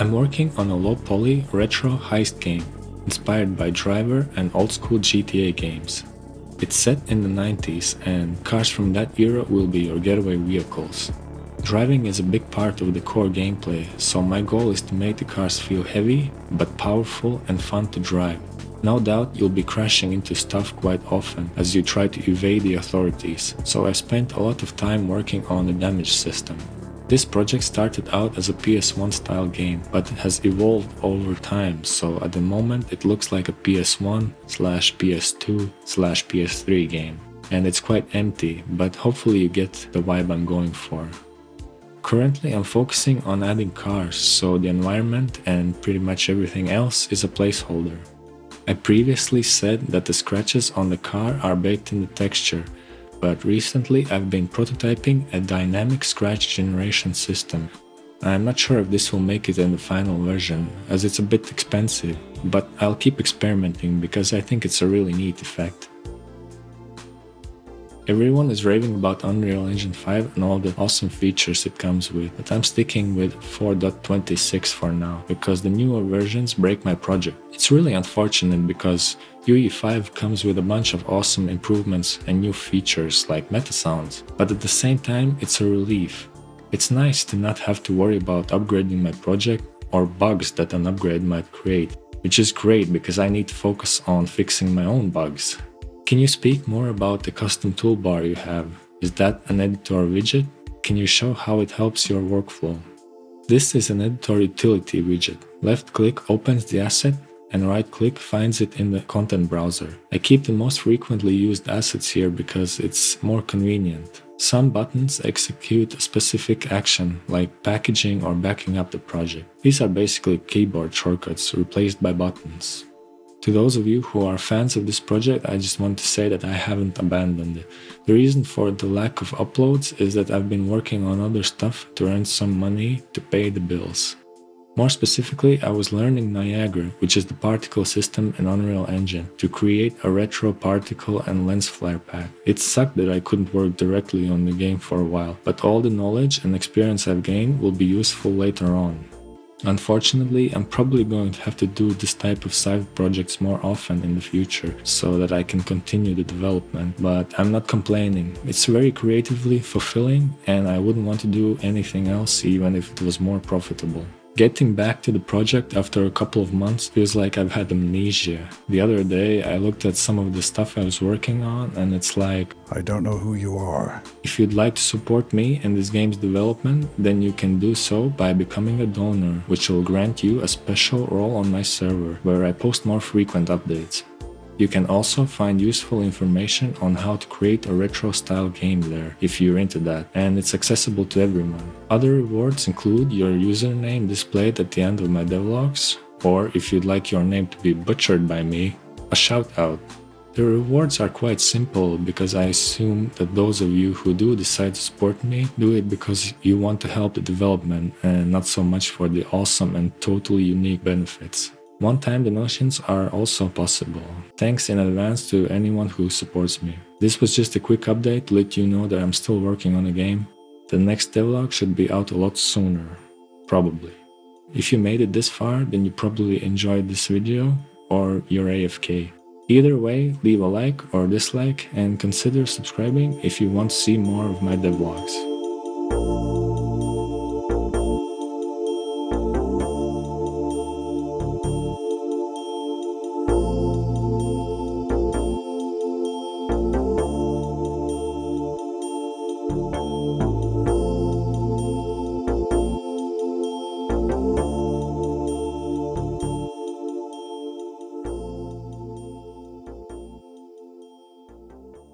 I'm working on a low-poly retro heist game, inspired by Driver and old-school GTA games. It's set in the 90s, and cars from that era will be your getaway vehicles. Driving is a big part of the core gameplay, so my goal is to make the cars feel heavy, but powerful and fun to drive. No doubt you'll be crashing into stuff quite often as you try to evade the authorities, so I spent a lot of time working on the damage system. This project started out as a PS1 style game, but it has evolved over time, so at the moment it looks like a PS1/PS2/PS3 game. And it's quite empty, but hopefully you get the vibe I'm going for. Currently I'm focusing on adding cars, so the environment and pretty much everything else is a placeholder. I previously said that the scratches on the car are baked in the texture, but recently I've been prototyping a dynamic scratch generation system. I'm not sure if this will make it in the final version, as it's a bit expensive, but I'll keep experimenting because I think it's a really neat effect. Everyone is raving about Unreal Engine 5 and all the awesome features it comes with, but I'm sticking with 4.26 for now, because the newer versions break my project. It's really unfortunate because UE5 comes with a bunch of awesome improvements and new features like meta sounds, but at the same time it's a relief. It's nice to not have to worry about upgrading my project or bugs that an upgrade might create, which is great because I need to focus on fixing my own bugs. Can you speak more about the custom toolbar you have? Is that an editor widget? Can you show how it helps your workflow? This is an editor utility widget. Left click opens the asset and right click finds it in the content browser. I keep the most frequently used assets here because it's more convenient. Some buttons execute a specific action like packaging or backing up the project. These are basically keyboard shortcuts replaced by buttons. To those of you who are fans of this project, I just want to say that I haven't abandoned it. The reason for the lack of uploads is that I've been working on other stuff to earn some money to pay the bills. More specifically, I was learning Niagara, which is the particle system in Unreal Engine, to create a retro particle and lens flare pack. It sucked that I couldn't work directly on the game for a while, but all the knowledge and experience I've gained will be useful later on. Unfortunately, I'm probably going to have to do this type of side projects more often in the future so that I can continue the development, but I'm not complaining. It's very creatively fulfilling and I wouldn't want to do anything else even if it was more profitable. Getting back to the project after a couple of months feels like I've had amnesia. The other day I looked at some of the stuff I was working on and it's like, I don't know who you are. If you'd like to support me in this game's development, then you can do so by becoming a donor, which will grant you a special role on my server, where I post more frequent updates. You can also find useful information on how to create a retro-style game there, if you're into that, and it's accessible to everyone. Other rewards include your username displayed at the end of my devlogs, or if you'd like your name to be butchered by me, a shout-out. The rewards are quite simple because I assume that those of you who do decide to support me do it because you want to help the development and not so much for the awesome and totally unique benefits. One-time donations are also possible. Thanks in advance to anyone who supports me. This was just a quick update to let you know that I'm still working on a game. The next devlog should be out a lot sooner. Probably. If you made it this far, then you probably enjoyed this video or you're AFK. Either way, leave a like or dislike and consider subscribing if you want to see more of my devlogs.